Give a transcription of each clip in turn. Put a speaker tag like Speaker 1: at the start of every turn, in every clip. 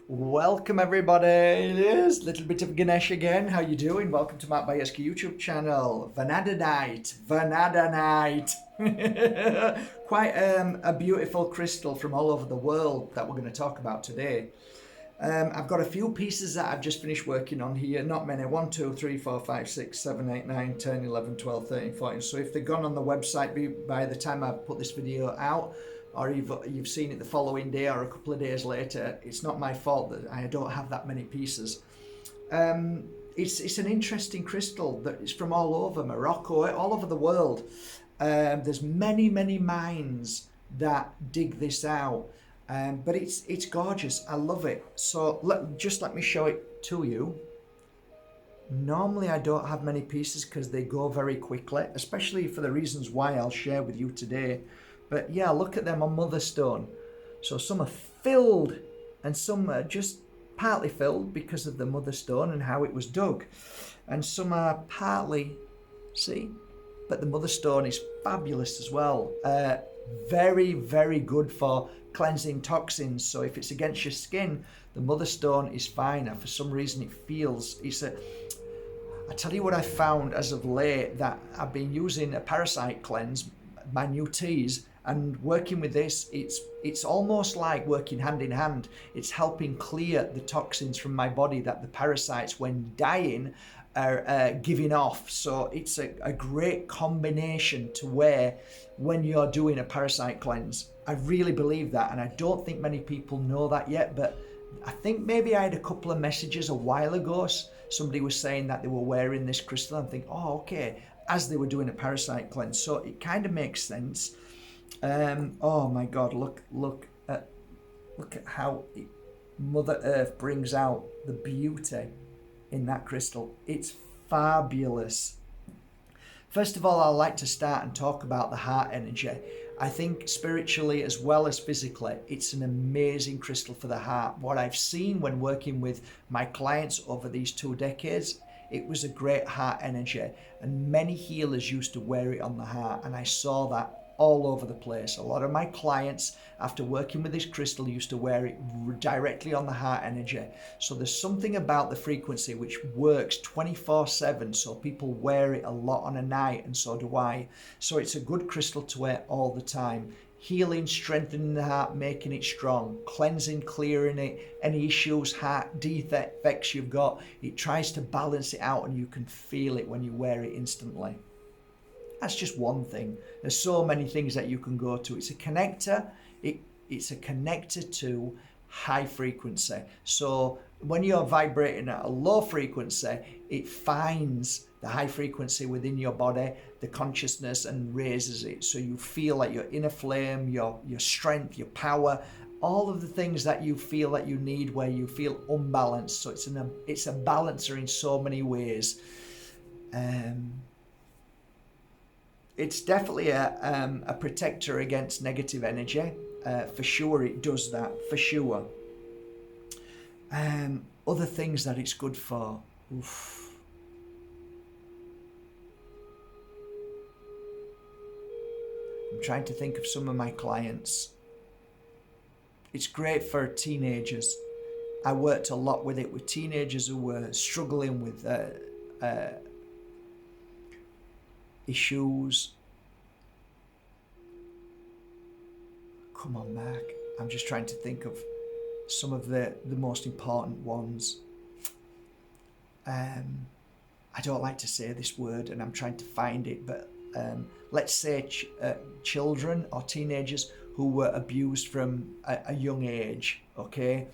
Speaker 1: Welcome everybody. Yes, little bit of Ganesh again. How you doing? Welcome to Matt Bajerski YouTube channel. Vanadinite. Quite a beautiful crystal from all over the world that we're going to talk about today. I've got a few pieces that I've just finished working on here. Not many. 1, 2, 3, 4, 5, 6, 7, 8, 9, 10, 11, 12, 13, 14. So if they've gone on the website by the time I put this video out, or you've seen it the following day or a couple of days later, it's not my fault that I don't have that many pieces. It's an interesting crystal that is from all over Morocco, all over the world. There's many mines that dig this out, but it's gorgeous. I love it. So let me show it to you. Normally I don't have many pieces because they go very quickly, especially for the reasons why I'll share with you today. But yeah, look at them on mother stone. So some are filled and some are just partly filled because of the mother stone and how it was dug. And some are partly, see? But the mother stone is fabulous as well. Very good for cleansing toxins. So if it's against your skin, the mother stone is fine. And for some reason it feels, I tell you what I found as of late, that I've been using a parasite cleanse, my new teas, and working with this, it's almost like working hand in hand. It's helping clear the toxins from my body that the parasites, when dying, are giving off. So it's a great combination to wear when you're doing a parasite cleanse. I really believe that, and I don't think many people know that yet, but I think maybe I had a couple of messages a while ago. Somebody was saying that they were wearing this crystal and think, oh, okay, as they were doing a parasite cleanse. So it kind of makes sense. Oh my God, look at how Mother Earth brings out the beauty in that crystal. It's fabulous. First of all, I'd like to start and talk about the heart energy. I think spiritually as well as physically, it's an amazing crystal for the heart. What I've seen when working with my clients over these 2 decades, it was a great heart energy, and many healers used to wear it on the heart, and I saw that all over the place. A lot of my clients, after working with this crystal, used to wear it directly on the heart energy. So there's something about the frequency which works 24/7, so people wear it a lot on a night, and so do I. So it's a good crystal to wear all the time. Healing, strengthening the heart, making it strong, cleansing, clearing it, any issues, heart defects you've got, it tries to balance it out, and you can feel it when you wear it instantly. That's just one thing. There's so many things that you can go to. It's a connector. It's a connector to high frequency. So when you're vibrating at a low frequency, it finds the high frequency within your body, the consciousness, and raises it. So you feel like your inner flame, your strength, your power, all of the things that you feel that you need where you feel unbalanced. So it's a balancer in so many ways. It's definitely a protector against negative energy. For sure it does that, for sure. Other things that it's good for. Oof. I'm trying to think of some of my clients. It's great for teenagers. I worked a lot with it with teenagers who were struggling with issues. Come on, Mark. I'm just trying to think of some of the most important ones. I don't like to say this word, and I'm trying to find it, but let's say children or teenagers who were abused from a young age, okay?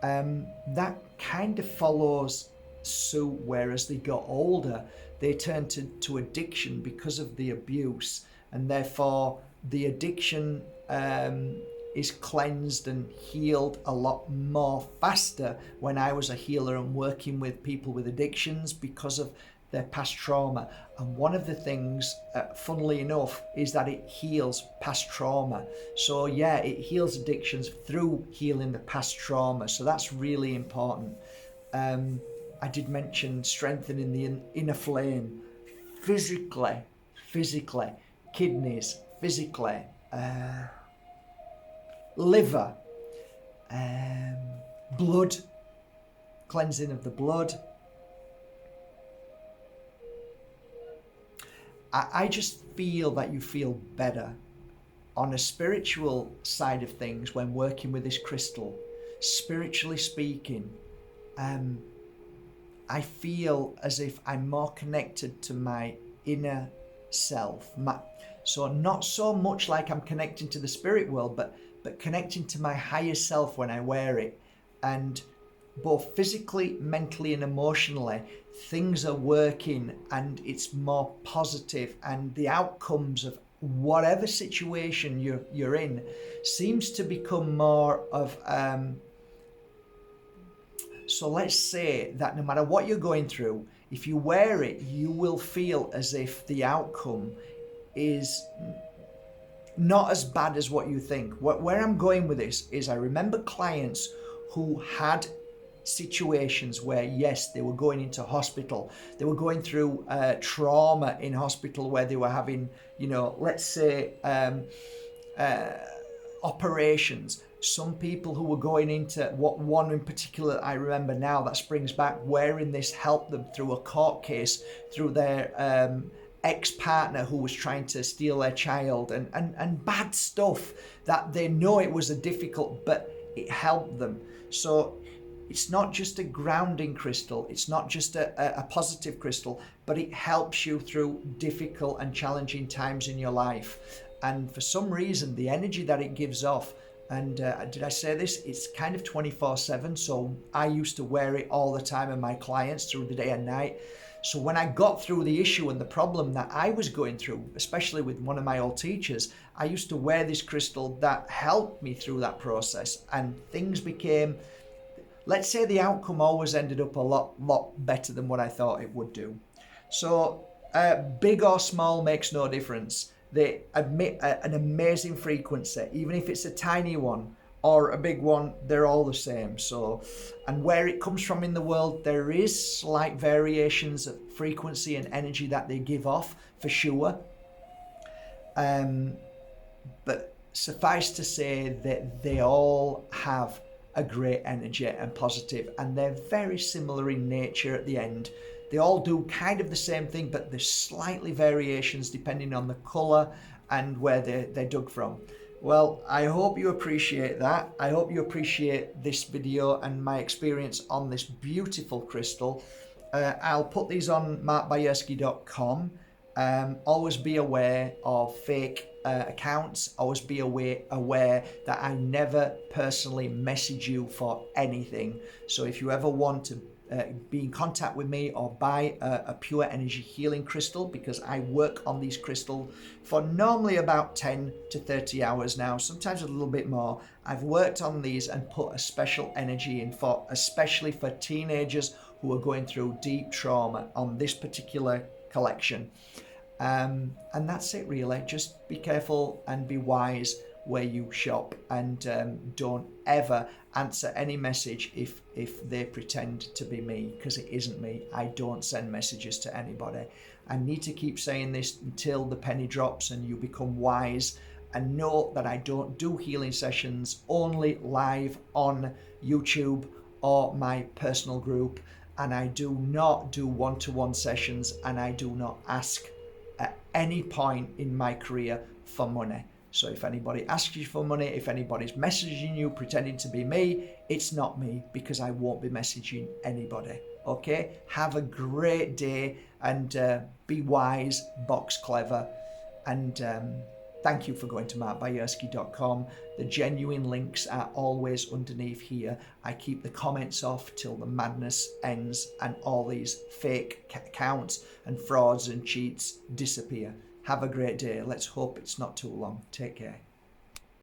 Speaker 1: That kind of follows suit, whereas they got older, they turn to addiction because of the abuse, and therefore the addiction is cleansed and healed a lot more faster when I was a healer and working with people with addictions because of their past trauma. And one of the things, funnily enough, is that it heals past trauma. So yeah, it heals addictions through healing the past trauma. So that's really important. I did mention strengthening the inner flame physically, kidneys, physically, liver, blood, cleansing of the blood. I just feel that you feel better on a spiritual side of things when working with this crystal. Spiritually speaking, I feel as if I'm more connected to my inner self. So not so much like I'm connecting to the spirit world, but connecting to my higher self when I wear it. And both physically, mentally and emotionally, things are working and it's more positive, and the outcomes of whatever situation you're in seems to become more of so let's say that no matter what you're going through, if you wear it, you will feel as if the outcome is not as bad as what you think. Where I'm going with this is I remember clients who had situations where, yes, they were going into hospital, they were going through trauma in hospital, where they were having, let's say operations. Some people who were going into one in particular, I remember now, that springs back, wearing this helped them through a court case, through their ex-partner who was trying to steal their child, and bad stuff that they know it was a difficult, but it helped them. So it's not just a grounding crystal, it's not just a positive crystal, but it helps you through difficult and challenging times in your life. And for some reason, the energy that it gives off, and did I say this? It's kind of 24/7. So I used to wear it all the time, and my clients through the day and night. So when I got through the issue and the problem that I was going through, especially with one of my old teachers, I used to wear this crystal that helped me through that process, and things became, let's say the outcome always ended up a lot better than what I thought it would do. So big or small makes no difference. They emit an amazing frequency, even if it's a tiny one or a big one, they're all the same. So, and where it comes from in the world, there is slight variations of frequency and energy that they give off, for sure. But suffice to say that they all have a great energy and positive, and they're very similar in nature at the end. They all do kind of the same thing, but there's slightly variations depending on the colour and where they're dug from. Well, I hope you appreciate that. I hope you appreciate this video and my experience on this beautiful crystal. I'll put these on markbajerski.com. Always be aware of fake accounts. Always be aware that I never personally message you for anything. So if you ever want to be in contact with me or buy a pure energy healing crystal, because I work on these crystals for normally about 10 to 30 hours now, sometimes a little bit more. I've worked on these and put a special energy in for, especially for teenagers who are going through deep trauma, on this particular collection. And that's it really. Just be careful and be wise where you shop, and don't ever answer any message if they pretend to be me, because it isn't me. I don't send messages to anybody. I need to keep saying this until the penny drops and you become wise, and know that I don't do healing sessions only live on YouTube or my personal group, and I do not do one-to-one sessions, and I do not ask at any point in my career for money. So if anybody asks you for money, if anybody's messaging you pretending to be me, it's not me, because I won't be messaging anybody. Okay? Have a great day, and be wise, box clever, and thank you for going to markbajerski.com. The genuine links are always underneath here. I keep the comments off till the madness ends and all these fake accounts and frauds and cheats disappear. Have a great day. Let's hope it's not too long. Take care.